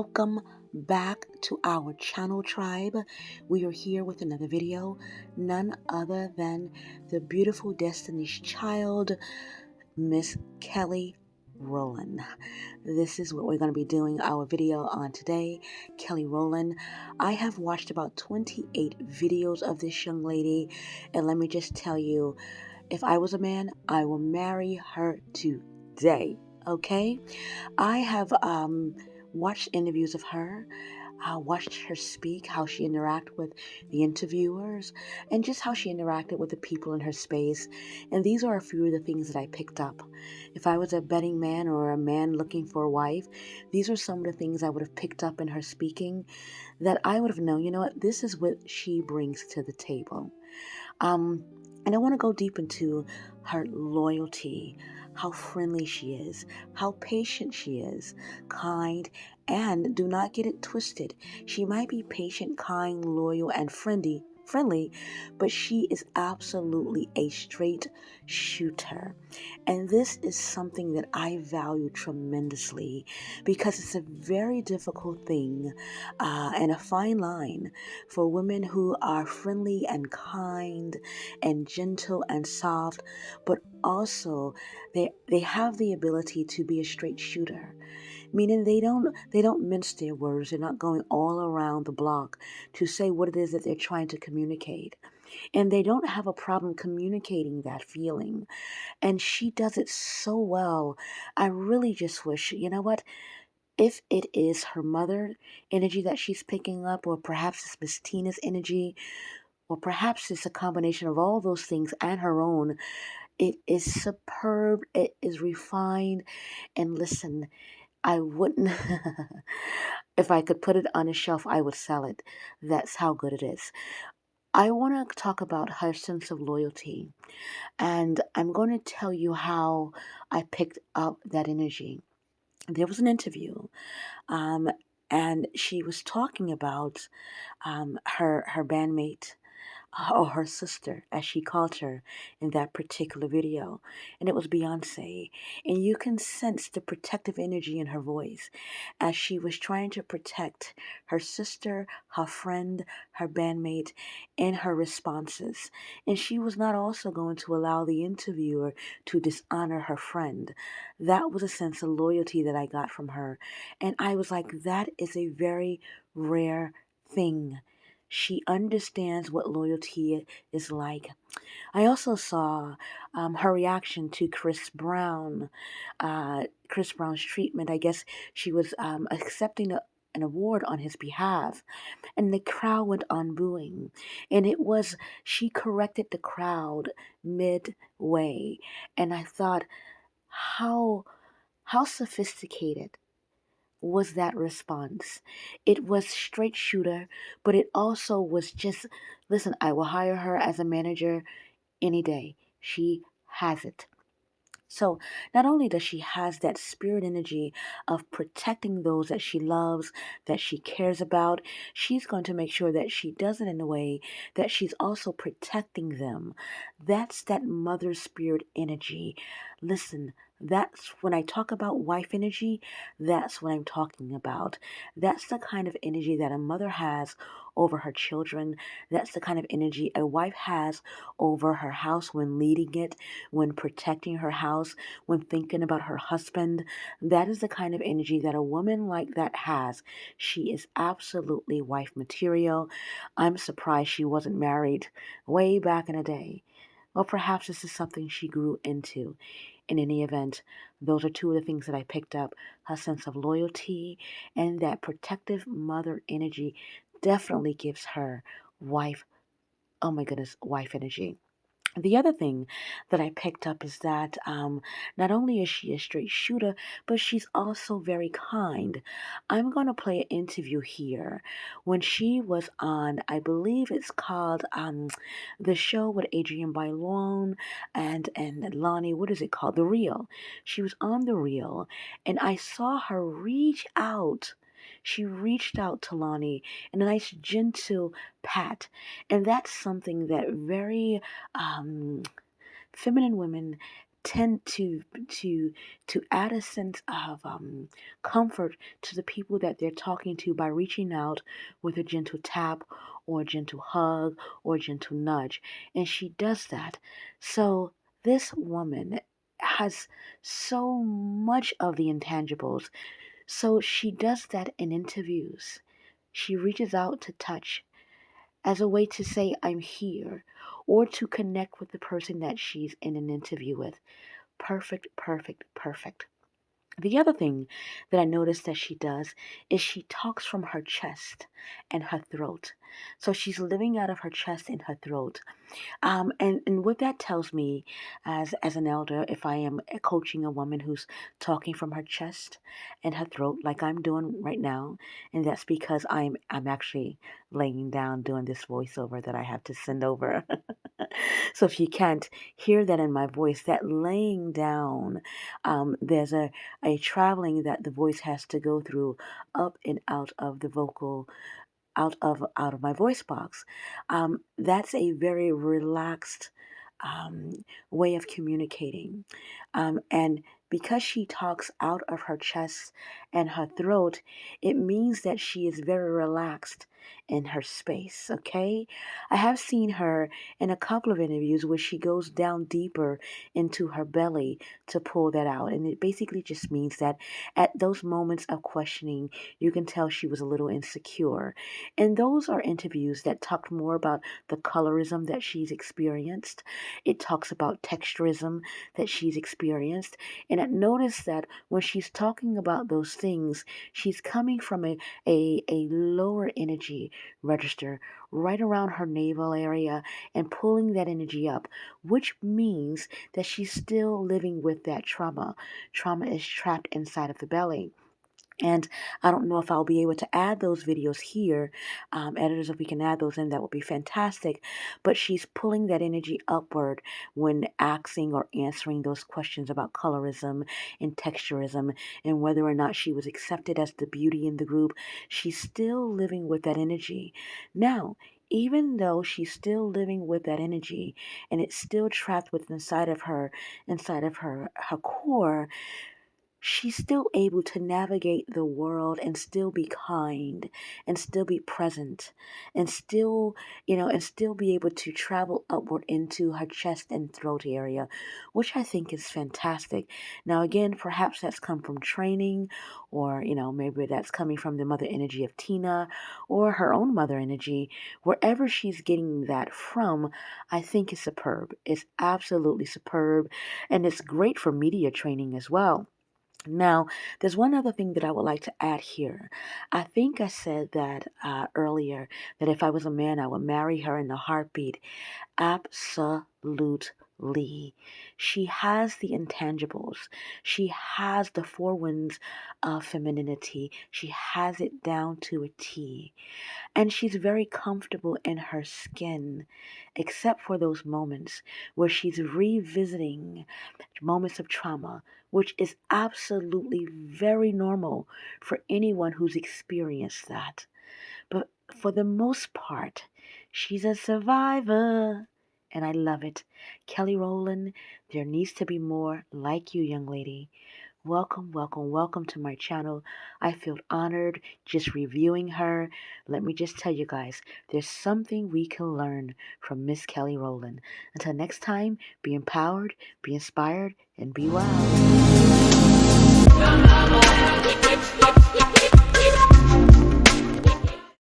Welcome back to our channel, tribe. We are here with another video, none other than the beautiful Destiny's Child, Miss Kelly Rowland. This is what we're going to be doing our video on today. Kelly Rowland. I have watched about 28 videos of this young lady, and let me just tell you, if I was a man, I will marry her today. Okay? I have watched interviews of her, watched her speak, how she interacted with the interviewers, and just how she interacted with the people in her space. And these are a few of the things that I picked up. If I was a betting man or a man looking for a wife, these are some of the things I would have picked up in her speaking that I would have known, you know what, this is what she brings to the table. And I want to go deep into her loyalty, how friendly she is, how patient she is, kind, and do not get it twisted. She might be patient, kind, loyal, and friendly, but she is absolutely a straight shooter. And this is something that I value tremendously because it's a very difficult thing and a fine line for women who are friendly and kind and gentle and soft, but also they have the ability to be a straight shooter, meaning they don't mince their words. They're not going all around the block to say what it is that they're trying to communicate, and they don't have a problem communicating that feeling. And she does it so well. I really just wish, you know what, if it is her mother energy that she's picking up, or perhaps it's Miss Tina's energy, or perhaps it's a combination of all those things and her own. It is superb. It is refined. And listen, I wouldn't, if I could put it on a shelf, I would sell it. That's how good it is. I want to talk about her sense of loyalty. And I'm going to tell you how I picked up that energy. There was an interview, um, and she was talking about her bandmate, or her sister, as she called her in that particular video. And it was Beyonce. And you can sense the protective energy in her voice as she was trying to protect her sister, her friend, her bandmate, in her responses. And she was not also going to allow the interviewer to dishonor her friend. That was a sense of loyalty that I got from her. And I was like, that is a very rare thing. She understands what loyalty is like. I also saw her reaction to Chris Brown's treatment. I guess she was accepting an award on his behalf, and the crowd went on booing. And she corrected the crowd midway. And I thought, how, how sophisticated was that response. It was straight shooter, but it also was just, listen, I will hire her as a manager any day. She has it. So not only does she has that spirit energy of protecting those that she loves, that she cares about, she's going to make sure that she does it in a way that she's also protecting them. That's that mother spirit energy. Listen, that's when I talk about wife energy, that's what I'm talking about. That's the kind of energy that a mother has over her children. That's the kind of energy a wife has over her house when leading it, when protecting her house, when thinking about her husband. That is the kind of energy that a woman like that has. She is absolutely wife material. I'm surprised she wasn't married way back in the day. Or perhaps this is something she grew into. In any event, those are two of the things that I picked up. Her sense of loyalty and that protective mother energy definitely gives her wife, oh my goodness, wife energy. The other thing that I picked up is that not only is she a straight shooter, but she's also very kind. I'm going to play an interview here when she was on, I believe it's called the show with Adrienne Bailon and Lonnie. What is it called? The Real. She was on The Real, and I saw her reach out. She reached out to Lonnie in a nice, gentle pat. And that's something that very feminine women tend to to add a sense of comfort to the people that they're talking to by reaching out with a gentle tap or a gentle hug or a gentle nudge. And she does that. So this woman has so much of the intangibles. So she does that in interviews. She reaches out to touch as a way to say, I'm here, or to connect with the person that she's in an interview with. Perfect, perfect, perfect. The other thing that I noticed that she does is she talks from her chest and her throat. So she's living out of her chest and her throat. And what that tells me as an elder, if I am coaching a woman who's talking from her chest and her throat, like I'm doing right now, and that's because I'm actually laying down doing this voiceover that I have to send over. So if you can't hear that in my voice, that laying down, there's a traveling that the voice has to go through up and out of the vocal out of my voice box. That's a very relaxed way of communicating, and because she talks out of her chest and her throat, it means that she is very relaxed in her space. Okay, I have seen her in a couple of interviews where she goes down deeper into her belly to pull that out, and it basically just means that at those moments of questioning, you can tell she was a little insecure. And those are interviews that talk more about the colorism that she's experienced. It talks about texturism that she's experienced. And I notice that when she's talking about those things, she's coming from a lower energy register right around her navel area and pulling that energy up, which means that she's still living with that trauma. Trauma is trapped inside of the belly. And I don't know if I'll be able to add those videos here. Editors, if we can add those in, that would be fantastic. But she's pulling that energy upward when asking or answering those questions about colorism and texturism and whether or not she was accepted as the beauty in the group. She's still living with that energy. Now, even though she's still living with that energy and it's still trapped within inside of her core, she's still able to navigate the world and still be kind and still be present and still, and still be able to travel upward into her chest and throat area, which I think is fantastic. Now, again, perhaps that's come from training, or, maybe that's coming from the mother energy of Tina or her own mother energy. Wherever she's getting that from, I think is superb. It's absolutely superb. And it's great for media training as well. Now, there's one other thing that I would like to add here. I think I said that earlier, that if I was a man, I would marry her in a heartbeat. Absolutely. She has the intangibles. She has the four winds of femininity. She has it down to a T. And she's very comfortable in her skin, except for those moments where she's revisiting moments of trauma, which is absolutely very normal for anyone who's experienced that. But for the most part, she's a survivor. And I love it. Kelly Rowland, there needs to be more like you, young lady. Welcome, welcome, welcome to my channel. I feel honored just reviewing her. Let me just tell you guys, there's something we can learn from Miss Kelly Rowland. Until next time, be empowered, be inspired, and be wild.